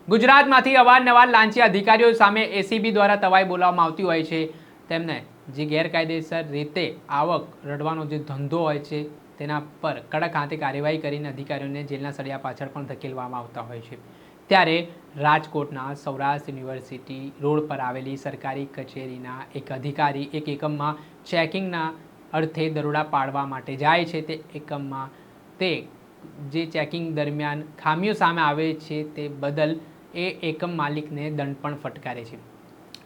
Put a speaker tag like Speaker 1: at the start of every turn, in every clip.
Speaker 1: ગુજરાતમાંથી અવારનવાર લાંચી અધિકારીઓ સામે એસીબી દ્વારા તવાઈ બોલાવવામાં આવતી હોય છે. તેમને જે ગેરકાયદેસર રીતે આવક રડવાનો જે ધંધો હોય છે તેના પર કડક હાથે કાર્યવાહી કરીને અધિકારીઓને જેલના સળિયા પાછળ પણ ધકેલવામાં આવતા હોય છે. ત્યારે રાજકોટના સૌરાષ્ટ્ર યુનિવર્સિટી રોડ પર આવેલી સરકારી કચેરીના એક અધિકારી એક એકમમાં ચેકિંગના અર્થે દરોડા પાડવા માટે જાય છે. તે એકમમાં તે જે ચેકિંગ દરમિયાન ખામીઓ સામે આવે છે તે બદલ એ એકમ માલિકને દંડ પણ ફટકારે છે.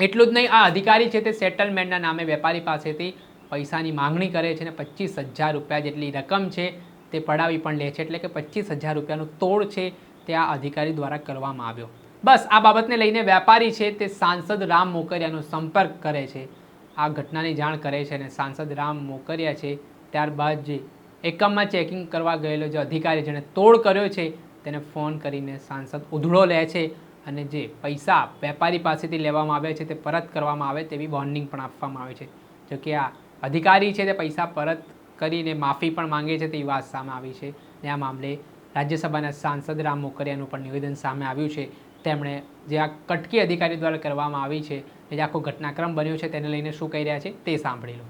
Speaker 1: એટલું જ નહીં, આ અધિકારી છે તે સેટલમેન્ટના નામે વેપારી પાસેથી પૈસાની માંગણી કરે છે અને 25,000 રૂપિયા જેટલી રકમ છે તે પડાવી પણ લે છે. એટલે કે 25,000 રૂપિયાનું તોડ છે તે આ અધિકારી દ્વારા કરવામાં આવ્યો. બસ આ બાબતને લઈને વેપારી છે તે સાંસદ રામ મોકરિયાનો સંપર્ક કરે છે, આ ઘટનાની જાણ કરે છે અને સાંસદ રામ મોકરિયા છે ત્યારબાદ જે એકમમાં ચેકિંગ કરવા ગયેલો જે અધિકારી જેણે તોડ કર્યો છે તેને ફોન કરીને સાંસદ ઉધળો લે છે અને જે પૈસા વેપારી પાસેથી લેવામાં આવ્યા છે તે પરત કરવામાં આવે તેવી વોર્નિંગ પણ આપવામાં આવે છે. જોકે આ અધિકારી છે તે પૈસા પરત કરીને માફી પણ માંગે છે તેવી વાત સામે આવી છે. અને આ મામલે રાજ્યસભાના સાંસદ રામ મોકરિયાનું પણ નિવેદન સામે આવ્યું છે. તેમણે જે આ કટકી અધિકારી દ્વારા કરવામાં આવી છે, જે આખો ઘટનાક્રમ બન્યો છે તેને લઈને શું કહી રહ્યા છે તે સાંભળી લો.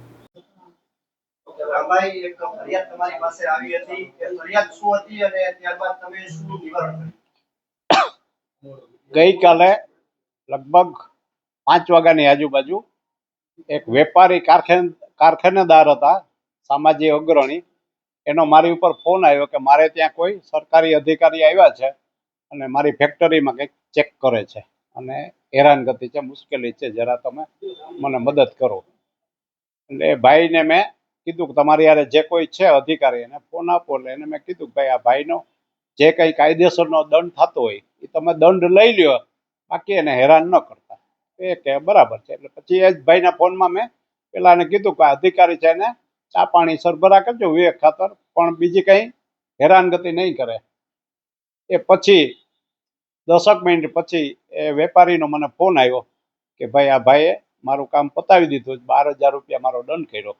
Speaker 2: રામભાઈ, એક ફરિયાદ તમારી પાસે આવી હતી, કે ફરિયાદ શું હતી અને ત્યારબાદ તમે શું નિવારણ કર્યું?
Speaker 3: ગઈકાલે લગભગ 5 વાગ્યાની આજુબાજુ એક વેપારી કારખાનેદાર હતા, સામાજિક અગ્રણી, એનો મારી ઉપર ફોન આવ્યો કે મારે ત્યાં કોઈ સરકારી અધિકારી આવ્યા છે અને મારી ફેક્ટરીમાં કંઈક ચેક કરે છે અને હેરાનગતિ છે, મુશ્કેલી છે, જરા તમે મને મદદ કરો. એટલે ભાઈને મેં કીધું કે તમારી યારે જે કોઈ છે અધિકારી એને ફોન આપો. એટલે એને મેં કીધું કે ભાઈ આ ભાઈનો જે કંઈ કાયદેસરનો દંડ થતો હોય એ તમે દંડ લઈ લ્યો, બાકી એને હેરાન ન કરતા. એ કે બરાબર છે. એટલે પછી એ જ ભાઈના ફોનમાં મેં પેલાને કીધું કે અધિકારી છે એને ચા પાણી સરભરા કરજો વિવેક ખાતર, પણ બીજી કંઈ હેરાનગતિ નહીં કરે. એ પછી 10 મિનિટ પછી એ વેપારીનો મને ફોન આવ્યો કે ભાઈ આ ભાઈએ મારું કામ પતાવી દીધું, 12,000 રૂપિયા મારો દંડ કર્યો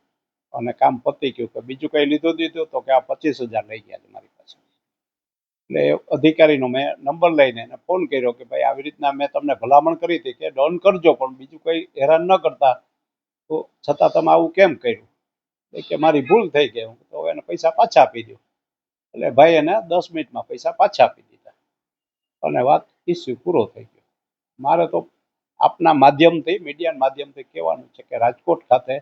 Speaker 3: અને કામ પતી ગયું. કે બીજું કંઈ દીધું તો કે આ 25,000 લઈ ગયા છે મારી પાસે. એટલે અધિકારીનો મેં નંબર લઈને એને ફોન કર્યો કે ભાઈ આવી રીતના મેં તમને ભલામણ કરી હતી કે દંડ કરજો પણ બીજું કંઈ હેરાન ન કરતા, તો છતાં તમે આવું કેમ કર્યું? કે મારી ભૂલ થઈ ગઈ, તો એને પૈસા પાછા આપી દો. એટલે ભાઈ એને 10 મિનિટમાં પૈસા પાછા આપી દીધા અને વાત ઇસ્યુ પૂરો થઈ ગયો. મારે તો આપના માધ્યમથી, મીડિયાના માધ્યમથી કહેવાનું છે કે રાજકોટ ખાતે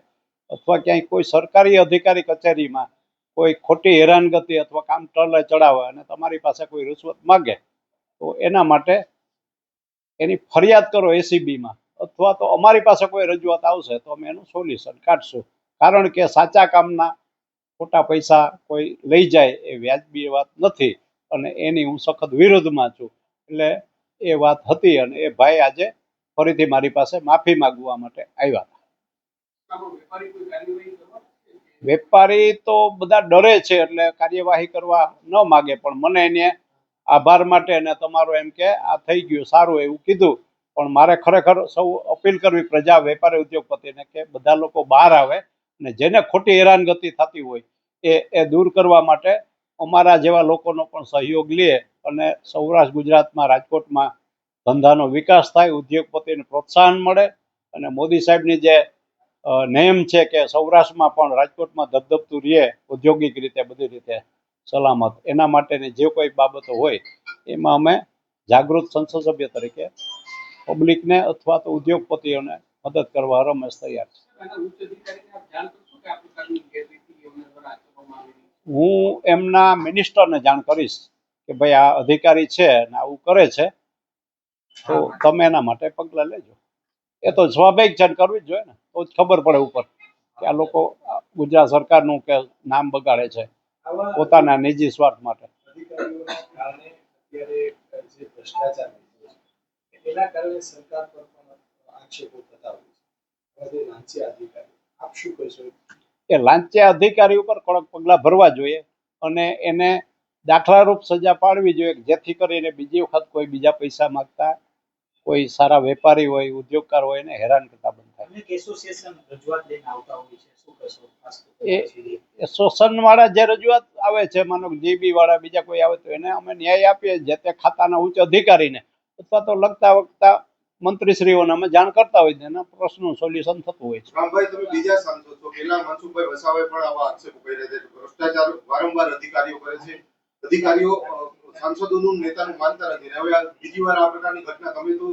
Speaker 3: અથવા ક્યાંય કોઈ સરકારી અધિકારી કચેરીમાં કોઈ ખોટી હેરાનગતિ અથવા કામ ટલે ચડાવે અને તમારી પાસે કોઈ રૂશ્વત માગે તો એના માટે એની ફરિયાદ કરો એસીબીમાં, અથવા તો અમારી પાસે કોઈ રજૂઆત આવશે તો અમે એનું સોલ્યુશન કાઢશું. કારણ કે સાચા કામના ખોટા પૈસા કોઈ લઈ જાય એ વ્યાજબી વાત નથી અને એની હું સખત વિરોધમાં છું. એટલે એ વાત હતી અને એ ભાઈ આજે ફરીથી મારી પાસે માફી માંગવા માટે આવ્યા હતા. વેપારી તો બધા ડરે છે એટલે કાર્યવાહી કરવા ન માગે, પણ મને એને આભાર માટે અને તમારો એમ કે આ થઈ ગયું સારું એવું કીધું. પણ મારે ખરેખર સૌ અપીલ કરવી પ્રજા, વેપારી, ઉદ્યોગપતિને કે બધા લોકો બહાર આવે અને જેને ખોટી હેરાનગતિ થતી હોય એ દૂર કરવા માટે અમારા જેવા લોકોનો પણ સહયોગ લે અને સૌરાષ્ટ્ર ગુજરાતમાં, રાજકોટમાં ધંધાનો વિકાસ થાય, ઉદ્યોગપતિને પ્રોત્સાહન મળે અને મોદી સાહેબની જે નેમ છે કે સૌરાષ્ટ્રમાં પણ રાજકોટમાં ધબધબતું રહે ઔદ્યોગિક રીતે, બધી રીતે સલામત, એના માટેની જે કોઈ બાબતો હોય એમાં અમે જાગૃત સંસદ સભ્ય તરીકે પબ્લિકને અથવા તો ઉદ્યોગપતિઓને મદદ કરવા હરમેશ તૈયાર છે. હું એમના મિનિસ્ટરને જાણ કરીશ કે ભાઈ આ અધિકારી છે ને આવું કરે છે, તો તમે એના માટે પગલાં લેજો. એ તો સ્વાભાવિક છે, કરવી જ જોઈએ ને, તો જ ખબર પડે ઉપર કે આ લોકો ગુજરાત સરકારનું કે નામ બગાડે છે પોતાના નિજી સ્વાર્થ માટે. એ લાંચિયા અધિકારી ઉપર કડક પગલાં ભરવા જોઈએ અને એને દાખલારૂપ સજા પાડવી જોઈએ, જેથી કરીને બીજી વખત કોઈ બીજા પૈસા માંગતા કોઈ સારા વેપારી હોય, ઉદ્યોગકાર હોય એને હેરાન કરતા બંધ થાય. એસોસિએશન વાળા જે રજૂઆત આવે છે, માનો જીબી વાળા બીજા કોઈ આવે તો એને અમે ન્યાય આપીએ જે તે ખાતાના ઉચ્ચ અધિકારીને, અથવા તો લગતા વખતા મંત્રીશ્રીઓને અમે જાણ કરતા હોય છે એના પ્રશ્નનું સોલ્યુશન થતું હોય છે.
Speaker 4: રામભાઈ, તમે બીજા સાંસદ છો. પહેલા મનસુખભાઈ વસાવાએ પણ આવા આક્ષેપો કર્યા છે. ભ્રષ્ટાચાર વારંવાર અધિકારીઓ કરે છે. અધિકારીઓ સાંસદોનું નેતાનું માનતા નથી. હવે આ બીજી વાર આ પ્રકારની ઘટના તમે તો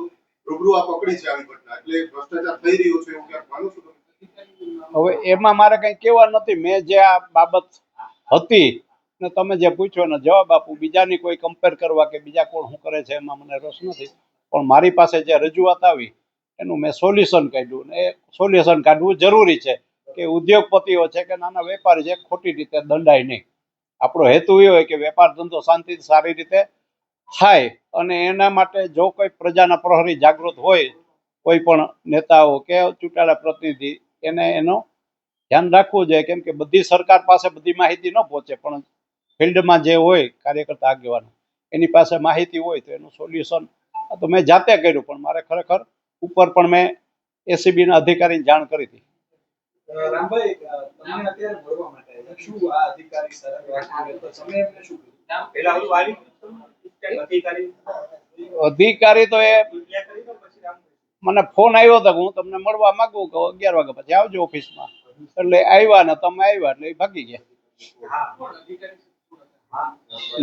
Speaker 4: રૂબરૂ આ પકડી છે આવી ઘટના, એટલે ભ્રષ્ટાચાર થઈ રહ્યો છે એવું ક્યાંક માનો છો તમે?
Speaker 3: હવે એમાં મારે કંઈ કહેવા નથી. મેં જે આ બાબત હતી ને તમે જે પૂછ્યો ને જવાબ આપું, બીજાની કોઈ કમ્પેર કરવા કે બીજા કોણ શું કરે છે એમાં મને રસ નથી. પણ મારી પાસે જે રજૂઆત આવી એનું મેં સોલ્યુશન કાઢ્યું ને એ સોલ્યુશન કાઢવું જરૂરી છે કે ઉદ્યોગપતિઓ છે કે નાના વેપારી છે ખોટી રીતે દંડાય નહીં. આપણો હેતુ એ હોય કે વેપાર ધંધો શાંતિથી સારી રીતે થાય અને એના માટે જો કોઈ પ્રજાના પ્રહરી જાગૃત હોય, કોઈ પણ નેતાઓ કે ચૂંટાયેલા પ્રતિનિધિ, એને એનો ધ્યાન રાખવું જોઈએ. કેમ કે બધી સરકાર પાસે બધી માહિતી ન પહોંચે, પણ ફિલ્ડમાં જે હોય કાર્યકર્તા આગેવાનો એની પાસે માહિતી હોય તો એનું સોલ્યુશન તો મેં જાતે કર્યું. પણ મારે ખરેખર ઉપર પણ મેં એસીબીના અધિકારીને જાણ કરી હતી.
Speaker 5: રામભાઈ, તમને અત્યારે મળવા માટે આવ્યા. શું આ અધિકારી તમે એમને શું કીધું? પહેલા બધું આવી
Speaker 3: અધિકારી તો એ મને ફોન આવ્યો હતો કે હું તમને મળવા માંગુ કે 11 વાગ્યા પછી આવજો ઓફિસમાં. એટલે આવ્યા ને તમે આવ્યા એટલે એ ભાગી ગયા.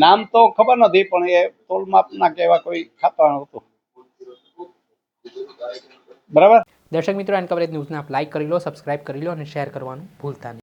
Speaker 3: નામ તો ખબર નથી, પણ એ તોલમાપના કે એવા કોઈ ખાતાનું હતું. બરાબર.
Speaker 1: દર્શક મિત્રો, એન કવરેજ ન્યૂઝને આપ લાઇક કરી લો, સબસ્ક્રાઇબ કરી લો અને શેર કરવાનું ભૂલતા નહીં.